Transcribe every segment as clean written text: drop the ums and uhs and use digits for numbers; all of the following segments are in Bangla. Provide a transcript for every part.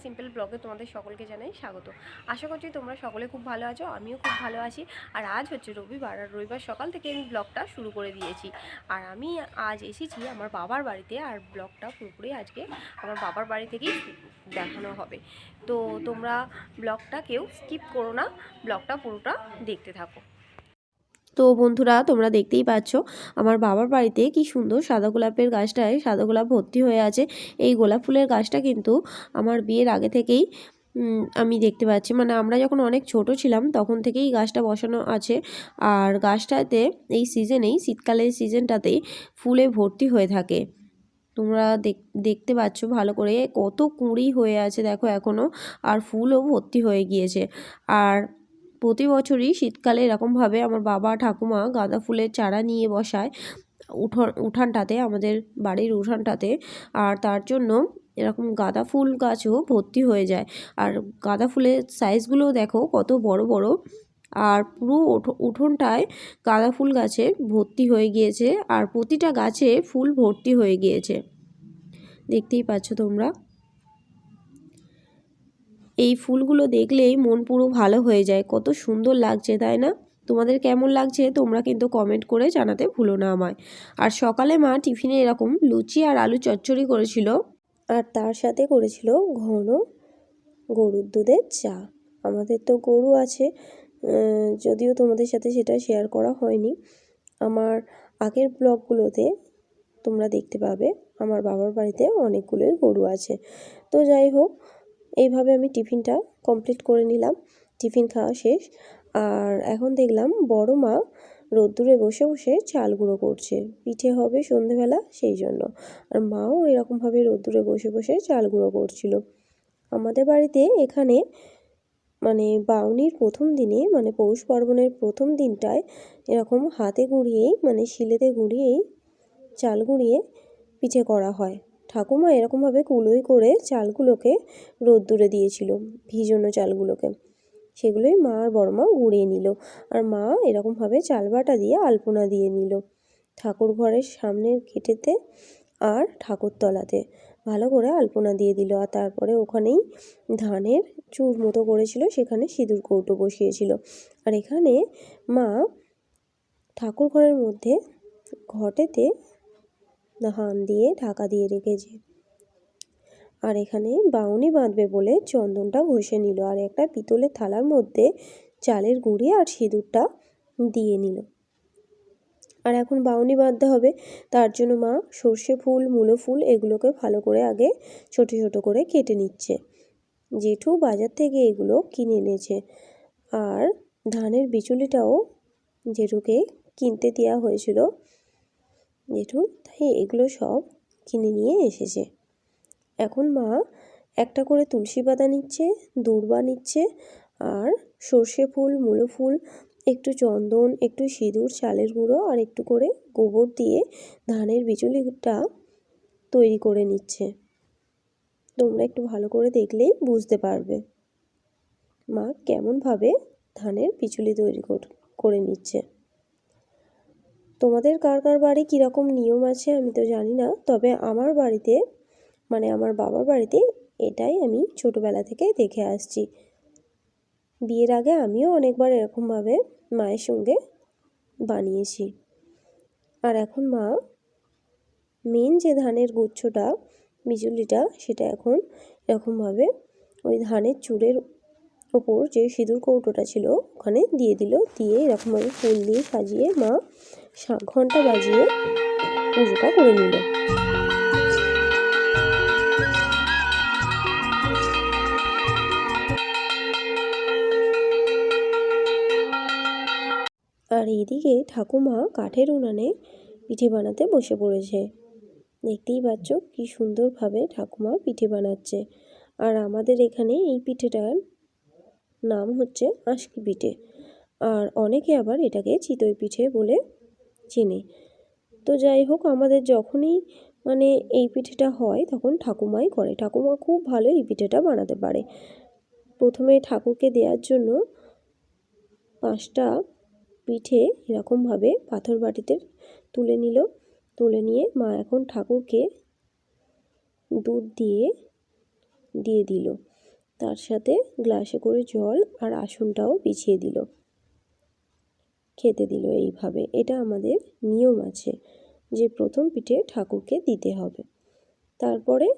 সিম্পল ব্লগে তোমাদের সকলকে জানাই স্বাগত। আশা করছি তোমরা সকলে খুব ভালো আছো, আমিও খুব ভালো আছি। আর আজ হচ্ছে রবিবার, আর রবিবার সকাল থেকে আমি ব্লগটা শুরু করে দিয়েছি। আর আমি আজ এসেছি আমার বাবার বাড়িতে, আর ব্লগটা পুরোপুরি আজকে আমার বাবার বাড়ি থেকেই দেখানো হবে। তো তোমরা ব্লগটা কেউ স্কিপ করো না, ব্লগটা পুরোটা দেখতে থাকো। তো বন্ধুরা, তোমরা দেখতেই পাচ্ছ আমার বাবার বাড়িতে কি সুন্দর সাদা গোলাপের গাছটায় সাদা গোলাপ ভর্তি হয়ে আছে। এই গোলাপ ফুলের গাছটা কিন্তু আমার বিয়ের আগে থেকেই আমি দেখতে পাচ্ছি, মানে আমরা যখন অনেক ছোট ছিলাম তখন থেকেই গাছটা বসানো আছে। আর গাছটাতে এই সিজনেই, শীতকালের সিজনটাতেই ফুলে ভর্তি হয়ে থাকে। তোমরা দেখতে পাচ্ছ ভালো করে কত কুঁড়ি হয়ে আছে দেখো এখনও, আর ফুলও ভর্তি হয়ে গিয়েছে। আর প্রতি বছরই শীতকালে এরকমভাবে আমার বাবা ঠাকুমা গাঁদা ফুলের চারা নিয়ে বসায় উঠানটাতে, আমাদের বাড়ির উঠানটাতে। আর তার জন্য এরকম গাঁদা ফুল গাছও ভর্তি হয়ে যায়। আর গাঁদা ফুলের সাইজগুলোও দেখো কত বড় বড়। আর পুরো উঠোনটায় গাঁদা ফুল গাছে ভর্তি হয়ে গিয়েছে, আর প্রতিটা গাছে ফুল ভর্তি হয়ে গিয়েছে, দেখতেই পাচ্ছ তোমরা। এই ফুলগুলো দেখলেই মন পুরো ভালো হয়ে যায়, কত সুন্দর লাগছে তাই না? তোমাদের কেমন লাগছে তোমরা কিন্তু কমেন্ট করে জানাতে ভুলো না আমায়। আর সকালে মা টিফিনে এরকম লুচি আর আলু চচ্চড়ি করেছিল, আর তার সাথে করেছিল ঘন গরুর দুধের চা। আমাদের তো গরু আছে, যদিও তোমাদের সাথে সেটা শেয়ার করা হয়নি। আমার আগের ব্লগগুলোতে তোমরা দেখতে পাবে আমার বাবার বাড়িতে অনেকগুলোই গরু আছে। তো যাই হোক, এইভাবে আমি টিফিনটা কমপ্লিট করে নিলাম। টিফিন খাওয়া শেষ, আর এখন দেখলাম বড় মা রোদ্দুরে বসে বসে চাল গুঁড়ো করছে, পিঠে হবে সন্ধেবেলা সেই জন্য। আর মাও এরকমভাবে রোদ্দুরে বসে বসে চাল গুঁড়ো করছিল। আমাদের বাড়িতে এখানে মানে বাউনির প্রথম দিনে, মানে পৌষ পার্বণের প্রথম দিনটায় এরকম হাতে গুঁড়িয়েই, মানে শিলেতে গুঁড়িয়েই চাল গুঁড়িয়ে পিঠে করা হয়। ঠাকুমা এরকমভাবে কুলোই করে চালগুলোকে রোদ্দুরে দিয়েছিল, ভিজানো চালগুলোকে। সেগুলোই মা আর বড়মা গুঁড়িয়ে নিল, আর মা এরকমভাবে চাল বাটা দিয়ে আলপনা দিয়ে নিল ঠাকুর ঘরের সামনের গেটেতে আর ঠাকুরতলাতে ভালো করে আলপনা দিয়ে দিল। আর তারপরে ওখানেই ধানের চুর মতো করেছিল, সেখানে সিঁদুর কৌটো বসিয়েছিল। আর এখানে মা ঠাকুর ঘরের মধ্যে ঘটেতে ধান দিয়ে ঢাকা দিয়ে রেখেছে। আর এখানে বাউনি বাঁধবে বলে চন্দনটা ঘষে নিল, আর একটা পিতলের থালার মধ্যে চালের গুঁড়ি আর সিঁদুরটা দিয়ে নিল। আর এখন বাউনি বাঁধতে হবে, তার জন্য মা সর্ষে ফুল, মূলো ফুল এগুলোকে ভালো করে আগে ছোট ছোট করে কেটে নিচ্ছে। জেঠু বাজার থেকে এগুলো কিনে এনেছে, আর ধানের বিচুলিটাও জেঠুকে কিনতে দেওয়া হয়েছিল। জেঠু তাই এগুলো সব কিনে নিয়ে এসেছে। এখন মা একটা করে তুলসী পাতা নিচ্ছে, দূর্বা নিচ্ছে, আর সর্ষে ফুল, মূলো ফুল, একটু চন্দন, একটু সিঁদুর, চালের গুঁড়ো আর একটু করে গোবর দিয়ে ধানের বিচুলিটা তৈরি করে নিচ্ছে। তোমরা একটু ভালো করে দেখলেই বুঝতে পারবে মা কেমনভাবে ধানের বিচুলি তৈরি করে নিচ্ছে। তোমাদের কার কার বাড়ি কীরকম নিয়ম আছে আমি তো জানি না, তবে আমার বাড়িতে, মানে আমার বাবার বাড়িতে এটাই আমি ছোটোবেলা থেকে দেখে আসছি। বিয়ের আগে আমিও অনেকবার এরকমভাবে মায়ের সঙ্গে বানিয়েছি। আর এখন মা মেন যে ধানের গুচ্ছটা, বিচুলিটা, সেটা এখন এরকমভাবে ওই ধানের চূড়ের ওপর যে সিঁদুর কৌটোটা ছিল ওখানে দিয়ে দিল, দিয়ে এরকমভাবে ফুল দিয়ে সাজিয়ে মা ঘন্টা বাজিয়ে পুজোটা করে নিল। আর এইদিকে ঠাকুমা কাঠের উনানে পিঠে বানাতে বসে পড়েছে। দেখতেই পাচ্ছ কি সুন্দরভাবে ঠাকুমা পিঠে বানাচ্ছে। আর আমাদের এখানে এই পিঠেটার নাম হচ্ছে আঁশকি পিঠে, আর অনেকে আবার এটাকে চিতই পিঠে বলে চেনে। তো যাই হোক, আমাদের যখনই মানে এই পিঠেটা হয় তখন ঠাকুমাই করে। ঠাকুমা খুব ভালো এই পিঠেটা বানাতে পারে। প্রথমে ঠাকুরকে দেওয়ার জন্য 5টা পিঠে এরকমভাবে পাথর বাটিতে তুলে নিল। তুলে নিয়ে মা এখন ঠাকুরকে দুধ দিয়ে দিল। তার সাথে গ্লাসে করে জল আর আসনটাও বিছিয়ে দিল, খেতে দিল এইভাবে। এটা আমাদের নিয়ম আছে যে প্রথম পিঠে ঠাকুরকে দিতে হবে। তারপরে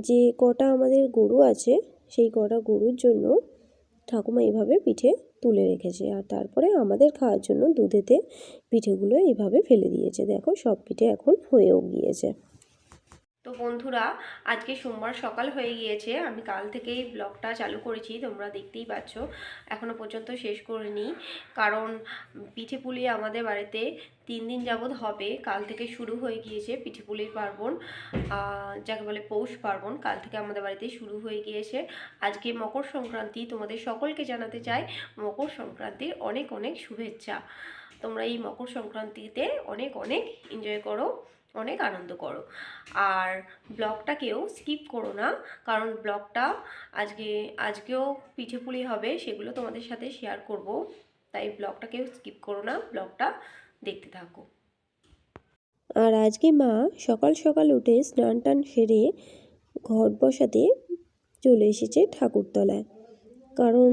যে কটা আমাদের গরু আছে সেই কটা গরুর জন্য ঠাকুমা এইভাবে পিঠে তুলে রেখেছে, আর তারপরে আমাদের খাওয়ার জন্য দুধেতে পিঠেগুলো এইভাবে ফেলে দিয়েছে। দেখো সব পিঠে এখন হয়েও গিয়েছে। তো বন্ধুরা, আজকে সোমবার সকাল হয়ে গিয়েছে, আমি কাল থেকেই ব্লগটা চালু করেছি, তোমরা দেখতেই পাচ্ছ। এখনও পর্যন্ত শেষ করিনি, কারণ পিঠে পুলি আমাদের বাড়িতে 3 দিন যাবৎ হবে। কাল থেকে শুরু হয়ে গিয়েছে পিঠে পুলির পার্বণ, যাকে বলে পৌষ পার্বণ। কাল থেকে আমাদের বাড়িতে শুরু হয়ে গিয়েছে। আজকে মকর সংক্রান্তি, তোমাদের সকলকে জানাতে চাই মকর সংক্রান্তির অনেক অনেক শুভেচ্ছা। তোমরা এই মকর সংক্রান্তিতে অনেক অনেক এনজয় করো, অনেক আনন্দ করো। আর ব্লগটাকেও স্কিপ করো না, কারণ ব্লগটা আজকেও পিঠে পুলি হবে, সেগুলো তোমাদের সাথে শেয়ার করব। তাই ব্লগটাকেও স্কিপ করো না, ব্লগটা দেখতে থাকো। আর আজকে মা সকাল সকাল উঠে স্নান টান সেরে ঘট বসাতে চলে এসেছে ঠাকুরতলায়, কারণ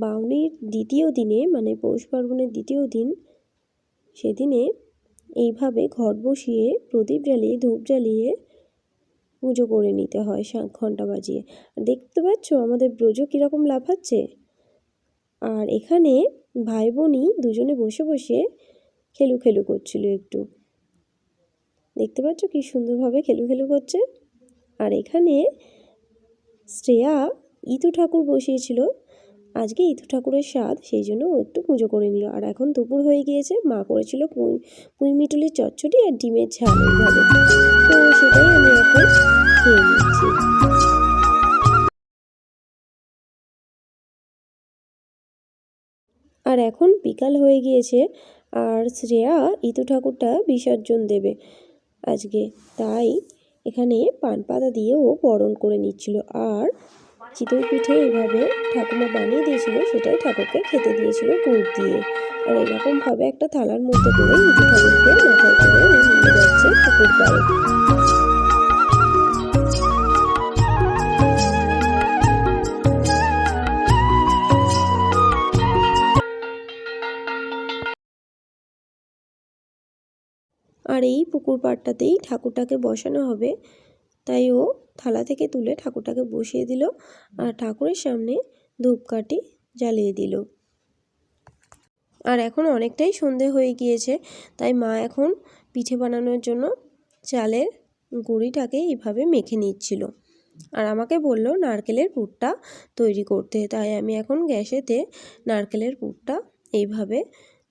বাউনির দ্বিতীয় দিনে, মানে পৌষ পার্বণের দ্বিতীয় দিন, সেদিনে এইভাবে ঘট বসিয়ে প্রদীপ জ্বালিয়ে ধূপ জ্বালিয়ে পুজো করে নিতে হয় ঘন্টা বাজিয়ে। দেখতে পাচ্ছ আমাদের ব্রজ কীরকম লাফাচ্ছে। আর এখানে ভাই বোনই দুজনে বসে বসে খেলু খেলু করছিল একটু, দেখতে পাচ্ছ কি সুন্দরভাবে খেলু খেলু করছে। আর এখানে শ্রেয়া ইতু ঠাকুর বসিয়েছিল, আজকে ইতু ঠাকুরের স্বাদ, সেই জন্য ও একটু পুজো করে নিল। আর এখন দুপুর হয়ে গিয়েছে, মা করেছিল পুঁই মিটুলির চচ্চড়ি আর ডিমের ঝাল এইভাবে, তো সেটাই আমি এখন খেয়ে নিচ্ছি। আর এখন বিকাল হয়ে গিয়েছে, আর শ্রেয়া ইতু ঠাকুরটা বিসর্জন দেবে আজকে, তাই এখানে পান পাতা দিয়েও বরণ করে নিচ্ছিল। আর চিতই পিঠে এইভাবে ঠাকুমা বানিয়ে দিয়েছিল, সেটাই ঠাকুরকে খেতে দিয়েছিল গুড় দিয়ে। আর এরকমভাবে একটা থালার মধ্যে করে ইতু ঠাকুরকে মাথায় করে নিয়ে যাচ্ছে পুকুর পাড়ে। আর এই পুকুর পাড়টাতেই ঠাকুরটাকে বসানো হবে, তাই ও থালা থেকে তুলে ঠাকুরটাকে বসিয়ে দিল আর ঠাকুরের সামনে ধূপকাঠি জ্বালিয়ে দিল। আর এখন অনেকটাই সন্ধে হয়ে গিয়েছে, তাই মা এখন পিঠে বানানোর জন্য চালের গুঁড়িটাকে এইভাবে মেখে নিচ্ছিল। আর আমাকে বলল নারকেলের পুরটা তৈরি করতে, তাই আমি এখন গ্যাসেতে নারকেলের পুরটা এইভাবে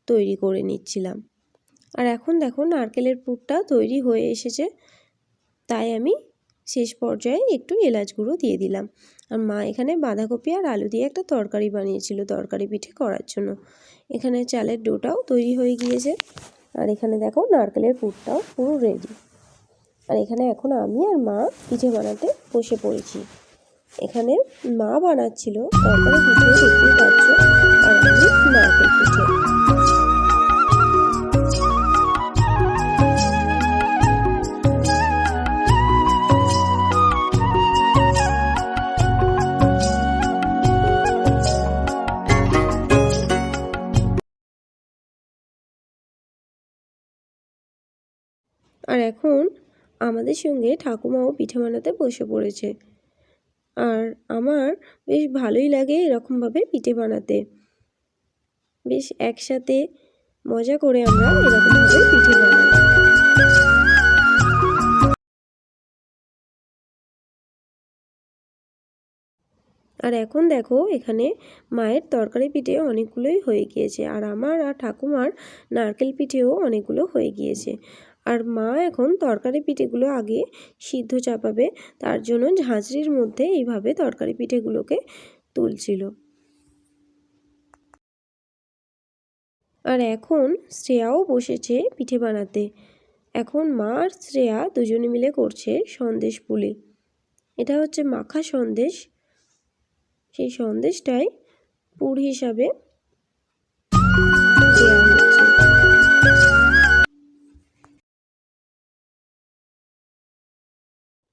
তৈরি করে নিচ্ছিলাম। আর এখন দেখো নারকেলের পুরটা তৈরি হয়ে এসেছে, তাই আমি শেষ পর্যায়ে একটু এলাচ গুঁড়ো দিয়ে দিলাম। আর মা এখানে বাঁধাকপি আর আলু দিয়ে একটা তরকারি বানিয়েছিল তরকারি পিঠে করার জন্য। এখানে চালের ডোটাও তৈরি হয়ে গিয়েছে, আর এখানে দেখো নারকেলের পুরটাও পুরো রেডি। আর এখানে এখন আমি আর মা পিঠে বানাতে বসে পড়েছি। এখানে মা বানাচ্ছিল তরকারি পিঠে, দেখতেই পাচ্ছ, আর আমি নারকেল পিঠে। আর এখন আমাদের সঙ্গে ঠাকুমাও পিঠে বানাতে বসে পড়েছে। আর আমার বেশ ভালোই লাগে এরকমভাবে পিঠে বানাতে, বেশ একসাথে মজা করে আমরা এরকমভাবে পিঠে বানাই। আর এখন দেখো এখানে মায়ের তরকারি পিঠে অনেকগুলোই হয়ে গিয়েছে, আর আমার আর ঠাকুমার নারকেল পিঠেও অনেকগুলো হয়ে গিয়েছে। আর মা এখন তরকারি পিঠেগুলো আগে সিদ্ধ চাপাবে, তার জন্য ঝাঁঝরির মধ্যে এইভাবে তরকারি পিঠেগুলোকে তুলছিল। আর এখন শ্রেয়াও বসেছে পিঠে বানাতে। এখন মা আর শ্রেয়া দুজনে মিলে করছে সন্দেশ পুলি। এটা হচ্ছে মাখা সন্দেশ, সেই সন্দেশটাই পুর হিসাবে দেওয়া হচ্ছে।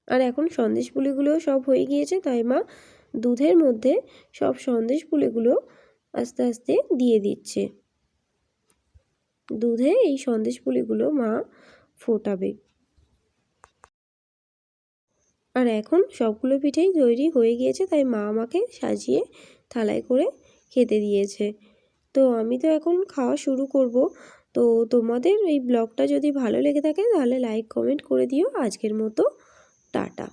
আর এখন সন্দেশ পুলিগুলোও সব হয়ে গিয়েছে, তাই মা দুধের মধ্যে সব সন্দেশ পুলিগুলো আস্তে আস্তে দিয়ে দিচ্ছে। দুধে এই সন্দেশ পুলিগুলো মা ফোটাবে। আর এখন সবগুলো পিঠেই তৈরি হয়ে গিয়েছে, তাই মা আমাকে সাজিয়ে থালায় করে খেতে দিয়েছে। তো আমি তো এখন খাওয়া শুরু করব। তো তোমাদের এই ব্লগটা যদি ভালো লেগে থাকে তাহলে লাইক কমেন্ট করে দিও। আজকের মতো টাটা।